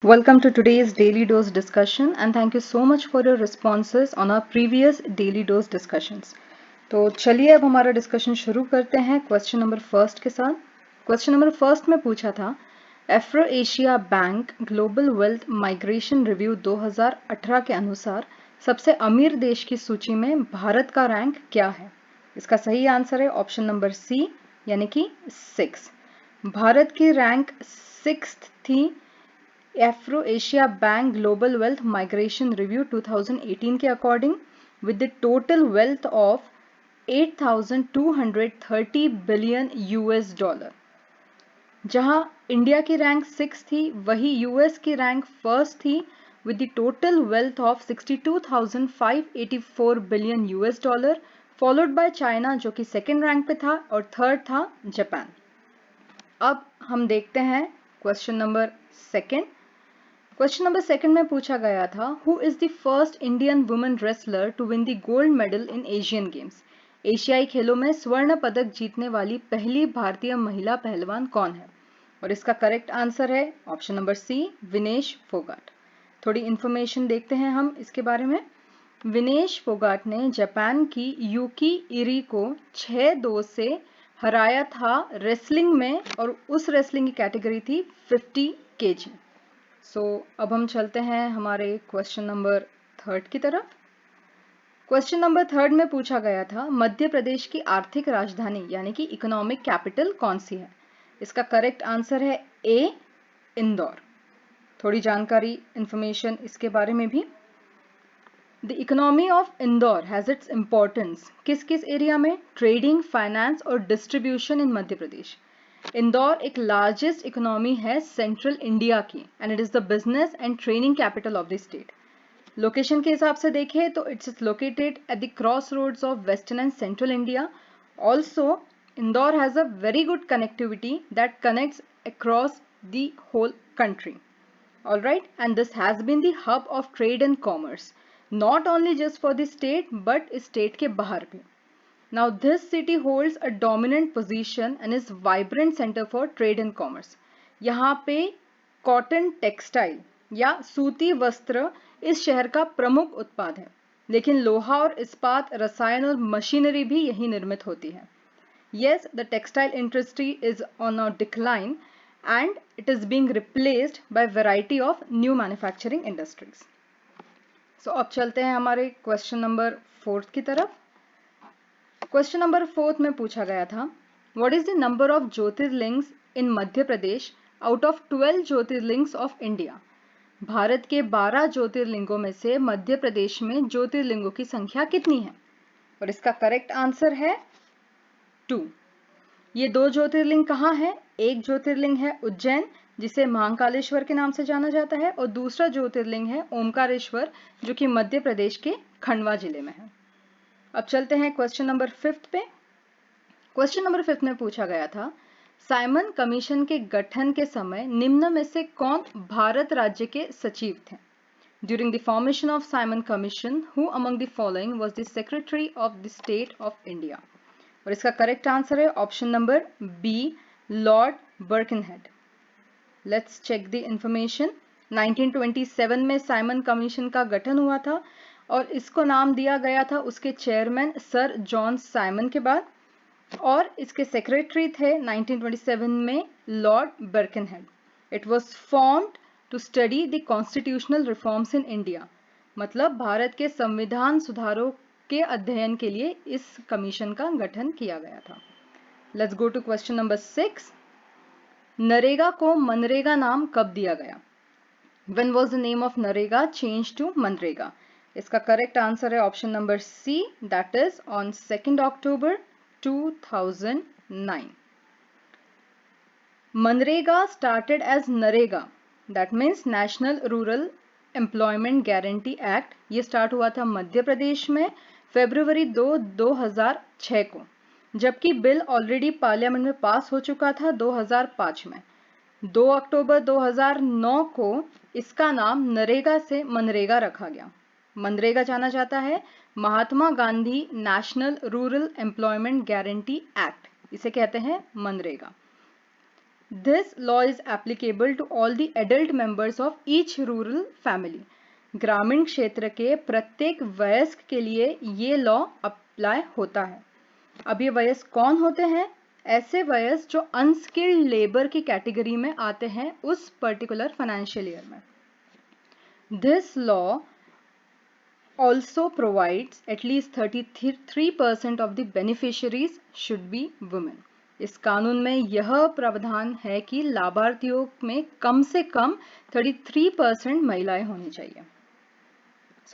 Welcome to today's Daily Dose discussion and thank you so much for your responses on our previous Daily Dose discussions. तो चलिए अब हमारा discussion शुरू करते हैं क्वेश्चन नंबर फर्स्ट के साथ। क्वेश्चन नंबर फर्स्ट में पूछा था Afro Asia bank global wealth migration review 2018 के अनुसार सबसे अमीर देश की सूची में भारत का रैंक क्या है। इसका सही आंसर है ऑप्शन नंबर सी यानी कि 6। भारत की रैंक 6 थी Afro Asia bank global wealth migration review 2018 के according with the total wealth of 8,230 billion US dollar. जहां इंडिया की रैंक 6 थी वही यूएस की रैंक फर्स्ट थी with the total wealth of 62,584 billion US dollar, followed by China जो कि second rank पे था और थर्ड था जापान। अब हम देखते हैं question number second. Question number second में पूछा गया था who is the first Indian women wrestler to win the gold medal in Asian games. एशियाई खेलों में स्वर्ण पदक जीतने वाली पहली भारतीय महिला पहलवान कौन है। और इसका करेक्ट आंसर है option number C Vinesh Phogat. थोड़ी इंफॉर्मेशन देखते हैं हम इसके बारे में। विनेश फोगाट ने जापान की यूकी इरी को 6-2 से हराया था रेसलिंग में और उस रेसलिंग की कैटेगरी थी 50 kg। अब हम चलते हैं हमारे क्वेश्चन नंबर थर्ड की तरफ। क्वेश्चन नंबर थर्ड में पूछा गया था मध्य प्रदेश की आर्थिक राजधानी यानी कि इकोनॉमिक कैपिटल कौन सी है। इसका करेक्ट आंसर है ए इंदौर। थोड़ी जानकारी इंफॉर्मेशन इसके बारे में भी। The economy of Indore has its importance किस किस एरिया में, ट्रेडिंग, फाइनेंस और डिस्ट्रीब्यूशन इन मध्य प्रदेश। इंदौर एक लार्जेस्ट इकोनॉमी है सेंट्रल इंडिया की and it is the business and training capital of the state. Location के हिसाब से देखें तो it's located at the cross roads of western and central India. Also Indore has a very good connectivity that connects across the whole country. All right, and this has been the hub of trade and commerce, not only just for the state but state के बाहर भी. Now this city holds a dominant position and is vibrant center for trade and commerce. यहाँ पे cotton textile या सूती वस्त्र इस शहर का प्रमुख उत्पाद है, लेकिन लोहा और इस्पात, रसायन और मशीनरी भी यही निर्मित होती है. Yes, the textile industry is on a decline and it is being replaced by variety of new manufacturing industries. So अब चलते हैं हमारे क्वेश्चन नंबर फोर्थ की तरफ। क्वेश्चन नंबर फोर्थ में पूछा गया था what is the number of jyotirlingas in Madhya Pradesh out of 12 jyotirlingas of India. Bharat के 12 ज्योतिर्लिंगों में से मध्य प्रदेश में ज्योतिर्लिंगों की संख्या कितनी है। और इसका करेक्ट आंसर है 2। ये दो ज्योतिर्लिंग कहाँ है। एक ज्योतिर्लिंग है उज्जैन जिसे महाकालेश्वर के नाम से जाना जाता है और दूसरा ज्योतिर्लिंग है ओमकारेश्वर जो कि मध्य प्रदेश के खंडवा जिले में है। अब चलते हैं क्वेश्चन नंबर फिफ्थ पे। क्वेश्चन नंबर फिफ्थ में पूछा गया था साइमन कमीशन के गठन के समय निम्न में से कौन भारत राज्य के सचिव थे। During the formation of Simon Commission who among the following was the secretary of the state of India. और इसका करेक्ट आंसर है option number B Lord Birkenhead. Let's check the information. 1927 में साइमन कमीशन का गठन हुआ था और इसको नाम दिया गया था उसके चेयरमैन सर जॉन साइमन के बाद, और इसके सेक्रेटरी थे 1927 में Lord Birkenhead. It was formed to study the constitutional reforms in India, मतलब भारत के संविधान सुधारों के अध्ययन के लिए इस कमीशन का गठन किया गया था। Let's go to question number 6। NREGA को मनरेगा नाम कब दिया गया। When was the name of NREGA changed to MNREGA. इसका करेक्ट आंसर है option number see that is on 2 October 2009। MNREGA started as NREGA that means national rural employment guarantee act. ये स्टार्ट हुआ था मध्य प्रदेश में फरवरी 2006 को, जबकि बिल ऑलरेडी पार्लियामेंट में पास हो चुका था 2005 में। 2 अक्टूबर 2009 को इसका नाम नरेगा से मनरेगा रखा गया। मनरेगा जाना जाता है Mahatma Gandhi national rural employment guarantee act, इसे कहते हैं MNREGA. This law is applicable to all the adult members of each rural family. ग्रामीण क्षेत्र के प्रत्येक वयस्क के लिए ये लॉ अप्लाई होता है। अब ये वयस्क कौन होते हैं? ऐसे वयस्क जो अनस्किल्ड लेबर की कैटेगरी में आते हैं उस पर्टिकुलर फाइनेंशियल ईयर में। This law also provides at least 33% of the beneficiaries should be women. इस कानून में यह प्रावधान है कि लाभार्थियों में कम से कम 33% महिलाएं होनी चाहिए।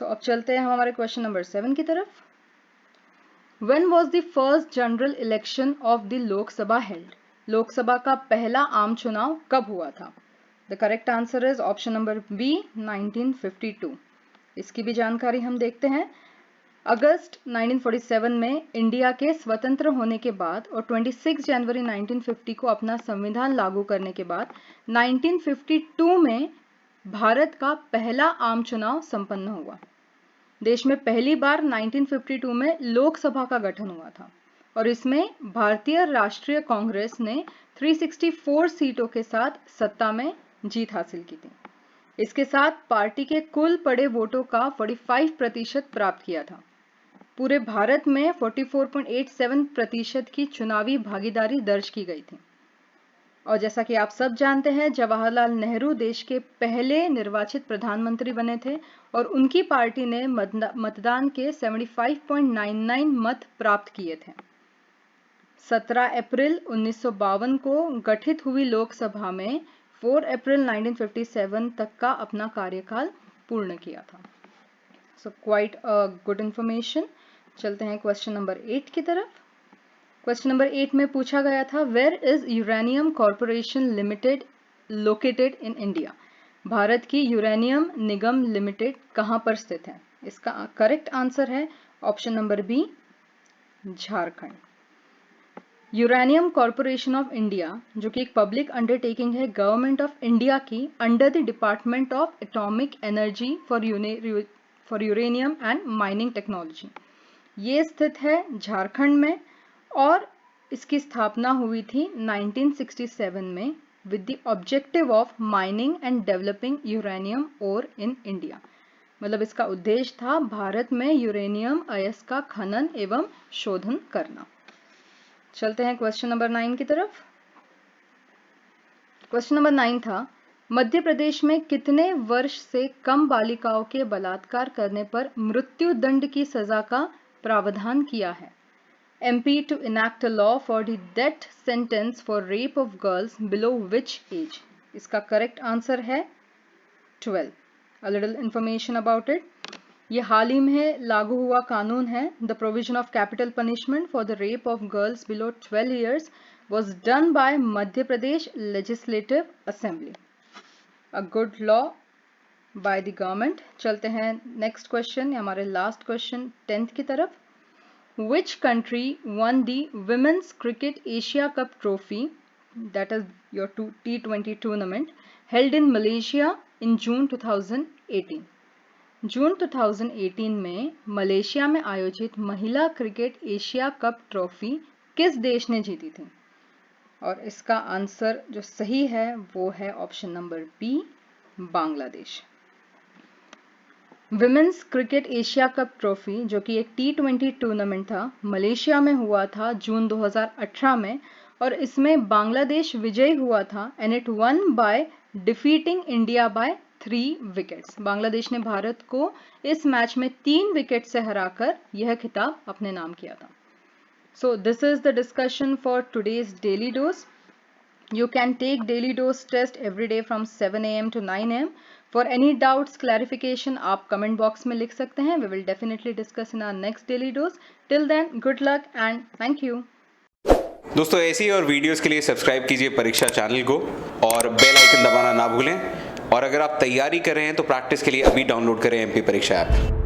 अब चलते हैं हमारे क्वेश्चन नंबर 7 की तरफ। When was the first general election of the लोक सभा held? लोकसभा का पहला आम चुनाव कब हुआ था? The correct answer is option number B, 1952. इसकी भी जानकारी हम देखते हैं। अगस्त 1947 में इंडिया के स्वतंत्र होने के बाद और 26 जनवरी 1950 को अपना संविधान लागू करने के बाद 1952 में भारत का पहला आम चुनाव संपन्न हुआ। देश में पहली बार 1952 में लोकसभा का गठन हुआ था और इसमें भारतीय राष्ट्रीय कांग्रेस ने 364 सीटों के साथ सत्ता में जीत हासिल की थी। इसके साथ पार्टी के कुल पड़े वोटों का 45% प्राप्त किया था। पूरे भारत में 44.87% की चुनावी भागीदारी दर्ज की गई थी। और जैसा कि आप सब जानते हैं, जवाहरलाल नेहरू देश के पहले निर्वाचित प्रधानमंत्री बने थे और उनकी पार्टी ने मतदान के 75.99 मत प्राप्त किए थे। 17 अप्रैल 1952 को गठित हुई लोकसभा में 4 अप्रैल 1957 तक का अपना कार्यकाल पूर्ण किया था। So quite a good information. चलते हैं क्वेश्चन नंबर 8 की तरफ। क्वेश्चन नंबर 8 में पूछा गया था, where is uranium corporation limited located in India? Bharat की यूरेनियम निगम लिमिटेड कहाँ पर स्थित है? इसका करेक्ट आंसर है option number B, Jharkhand. Uranium corporation of India, जो कि एक पब्लिक अंडरटेकिंग है गवर्नमेंट ऑफ इंडिया की, under the department of atomic energy for uranium and mining technology, ये स्थित है झारखंड में और इसकी स्थापना हुई थी 1967 में with the objective of mining and developing uranium ore in India. मतलब इसका उद्देश्य था भारत में यूरेनियम अयस्क का खनन एवं शोधन करना। चलते हैं क्वेश्चन नंबर 9 की तरफ। क्वेश्चन नंबर 9 था, मध्य प्रदेश में कितने वर्ष से कम बालिकाओं के बलात्कार करने पर मृत्यु दंड की सजा का प्रावधान किया है? MP to enact a law for the death sentence for rape of girls below which age? इसका करेक्ट आंसर है 12. A little information about it. ये हाल ही में लागू हुआ कानून है। The provision of capital punishment for the rape of girls below 12 years was done by Madhya Pradesh Legislative Assembly. A good law by the government. चलते हैं next question, हमारे last question 10th की तरफ। Which country won the Women's Cricket Asia Cup trophy, that is your T20 tournament, held in Malaysia in June 2018? जून 2018 में Malaysia में आयोजित महिला cricket Asia cup trophy किस देश ने जीती थी? और इसका आंसर जो सही है वो है option number B, Bangladesh. Women's cricket Asia cup trophy, जो कि एक T20 टूर्नामेंट था, मलेशिया में हुआ था जून 2018 में और इसमें बांग्लादेश विजयी हुआ था and it one by defeating India by 3 wickets. Bangladesh ने भारत को इस मैच में 3 विकेट से हराकर यह खिताब अपने नाम किया था। So this is the discussion for today's daily dose. You can take daily dose test every day from 7 AM to 9 AM. For any doubts, clarification, आप comment box में लिख सकते हैं. We will definitely discuss in our next daily dose. Till then, good luck and thank you. दोस्तों ऐसी और videos के लिए सब्सक्राइब कीजिए परीक्षा चैनल को और बेल आइकन दबाना ना भूलें। और अगर आप तैयारी कर रहे हैं तो प्रैक्टिस के लिए अभी डाउनलोड करें MP परीक्षा ऐप।